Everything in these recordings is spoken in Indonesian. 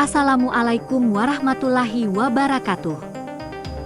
Assalamualaikum warahmatullahi wabarakatuh.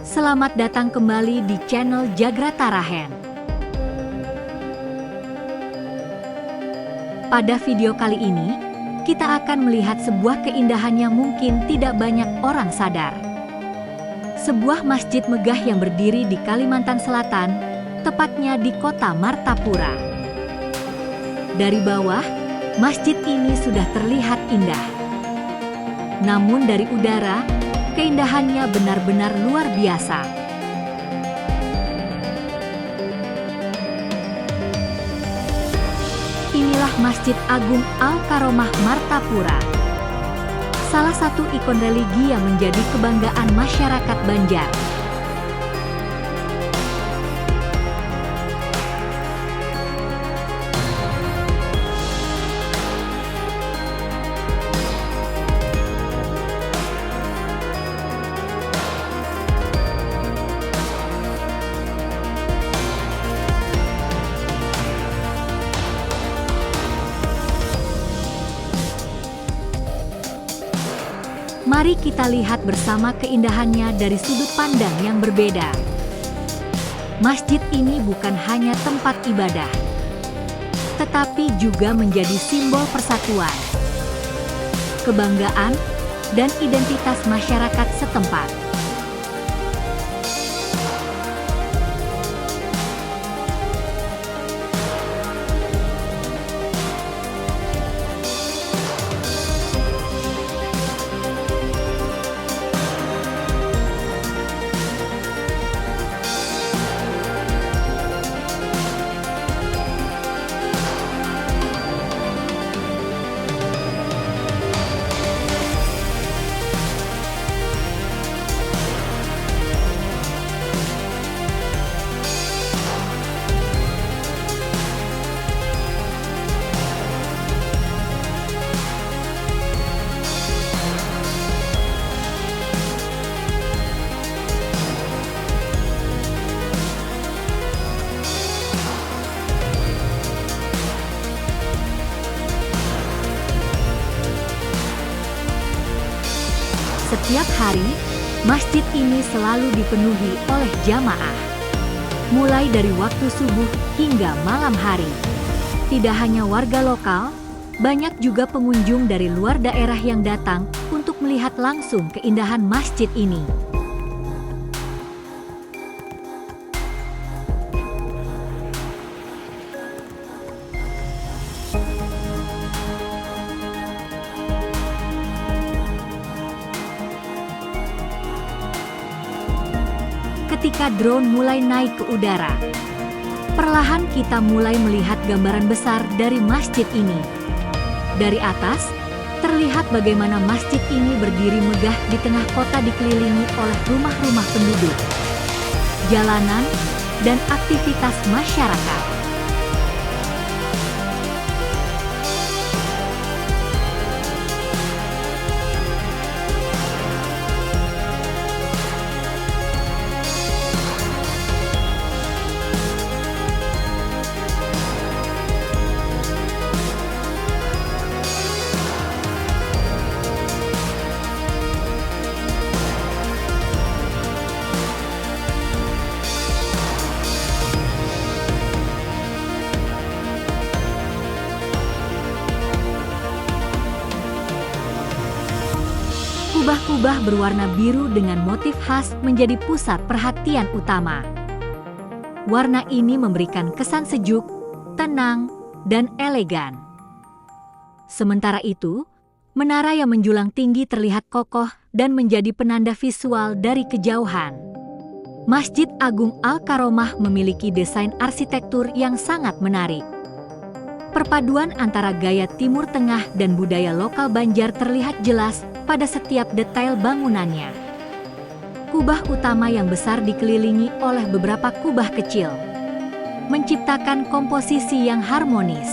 Selamat datang kembali di channel Jagrata Rahen. Pada video kali ini, kita akan melihat sebuah keindahan yang mungkin tidak banyak orang sadar. Sebuah masjid megah yang berdiri di Kalimantan Selatan, tepatnya di kota Martapura. Dari bawah, masjid ini sudah terlihat indah. Namun dari udara, keindahannya benar-benar luar biasa. Inilah Masjid Agung Al-Karomah Martapura, salah satu ikon religi yang menjadi kebanggaan masyarakat Banjar. Mari kita lihat bersama keindahannya dari sudut pandang yang berbeda. Masjid ini bukan hanya tempat ibadah, tetapi juga menjadi simbol persatuan, kebanggaan, dan identitas masyarakat setempat. Setiap hari, masjid ini selalu dipenuhi oleh jamaah. Mulai dari waktu subuh hingga malam hari. Tidak hanya warga lokal, banyak juga pengunjung dari luar daerah yang datang untuk melihat langsung keindahan masjid ini. Ketika drone mulai naik ke udara, perlahan kita mulai melihat gambaran besar dari masjid ini. Dari atas, terlihat bagaimana masjid ini berdiri megah di tengah kota dikelilingi oleh rumah-rumah penduduk, jalanan, dan aktivitas masyarakat. Kubah-kubah berwarna biru dengan motif khas menjadi pusat perhatian utama. Warna ini memberikan kesan sejuk, tenang, dan elegan. Sementara itu, menara yang menjulang tinggi terlihat kokoh dan menjadi penanda visual dari kejauhan. Masjid Agung Al-Karomah memiliki desain arsitektur yang sangat menarik. Perpaduan antara gaya Timur Tengah dan budaya lokal Banjar terlihat jelas pada setiap detail bangunannya. Kubah utama yang besar dikelilingi oleh beberapa kubah kecil, menciptakan komposisi yang harmonis.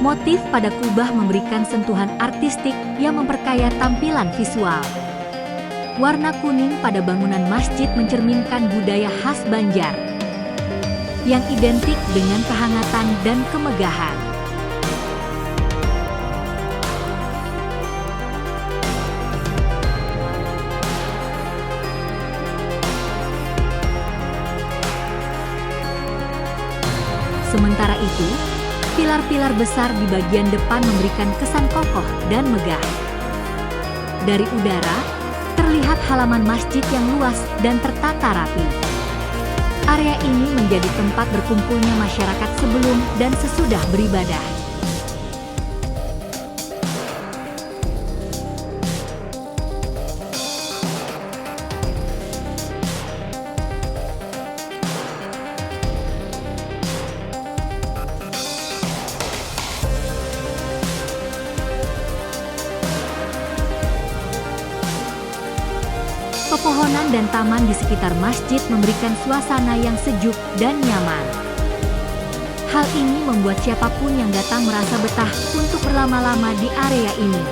Motif pada kubah memberikan sentuhan artistik yang memperkaya tampilan visual. Warna kuning pada bangunan masjid mencerminkan budaya khas Banjar yang identik dengan kehangatan dan kemegahan. Sementara itu, pilar-pilar besar di bagian depan memberikan kesan kokoh dan megah. Dari udara, terlihat halaman masjid yang luas dan tertata rapi. Area ini menjadi tempat berkumpulnya masyarakat sebelum dan sesudah beribadah. Pepohonan dan taman di sekitar masjid memberikan suasana yang sejuk dan nyaman. Hal ini membuat siapapun yang datang merasa betah untuk berlama-lama di area ini.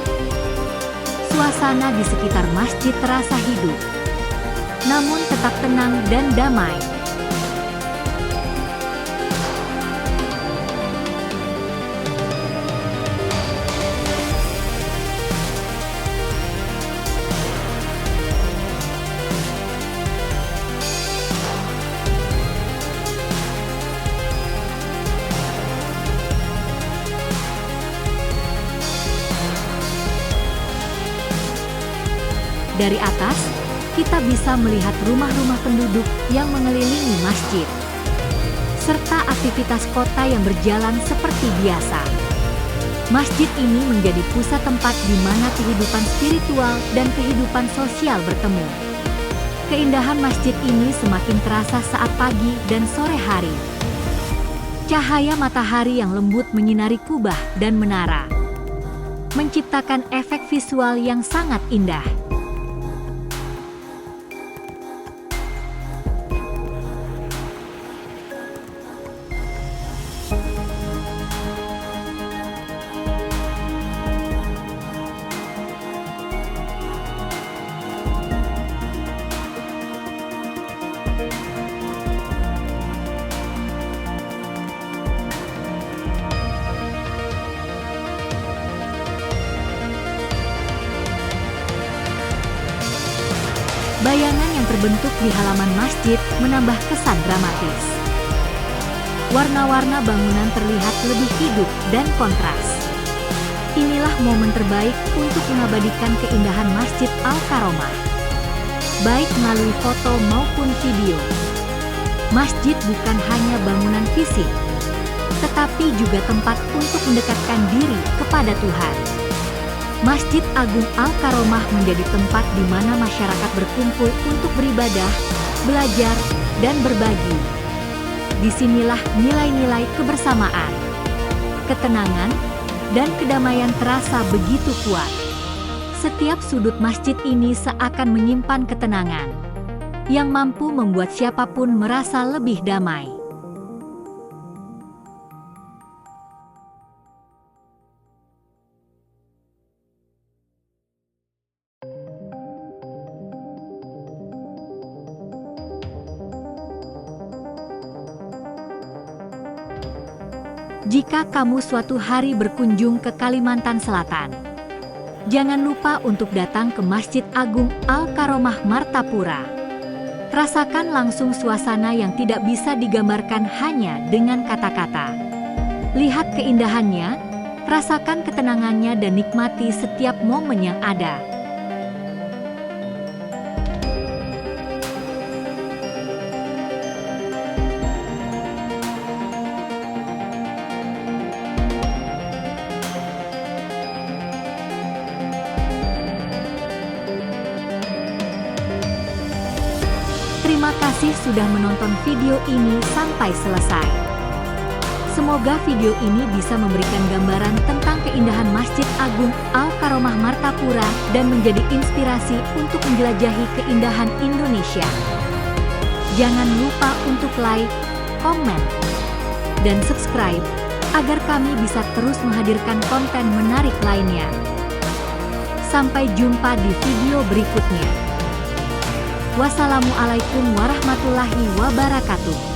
Suasana di sekitar masjid terasa hidup, namun tetap tenang dan damai. Dari atas, kita bisa melihat rumah-rumah penduduk yang mengelilingi masjid, serta aktivitas kota yang berjalan seperti biasa. Masjid ini menjadi pusat tempat di mana kehidupan spiritual dan kehidupan sosial bertemu. Keindahan masjid ini semakin terasa saat pagi dan sore hari. Cahaya matahari yang lembut menyinari kubah dan menara, menciptakan efek visual yang sangat indah. Bayangan yang terbentuk di halaman masjid menambah kesan dramatis. Warna-warna bangunan terlihat lebih hidup dan kontras. Inilah momen terbaik untuk mengabadikan keindahan Masjid Al-Karomah, baik melalui foto maupun video. Masjid bukan hanya bangunan fisik, tetapi juga tempat untuk mendekatkan diri kepada Tuhan. Masjid Agung Al-Karomah menjadi tempat di mana masyarakat berkumpul untuk beribadah, belajar, dan berbagi. Disinilah nilai-nilai kebersamaan, ketenangan, dan kedamaian terasa begitu kuat. Setiap sudut masjid ini seakan menyimpan ketenangan, yang mampu membuat siapapun merasa lebih damai. Jika kamu suatu hari berkunjung ke Kalimantan Selatan, jangan lupa untuk datang ke Masjid Agung Al-Karomah Martapura. Rasakan langsung suasana yang tidak bisa digambarkan hanya dengan kata-kata. Lihat keindahannya, rasakan ketenangannya dan nikmati setiap momen yang ada. Terima kasih sudah menonton video ini sampai selesai. Semoga video ini bisa memberikan gambaran tentang keindahan Masjid Agung Al-Karomah Martapura dan menjadi inspirasi untuk menjelajahi keindahan Indonesia. Jangan lupa untuk like, komen, dan subscribe agar kami bisa terus menghadirkan konten menarik lainnya. Sampai jumpa di video berikutnya. Wassalamualaikum warahmatullahi wabarakatuh.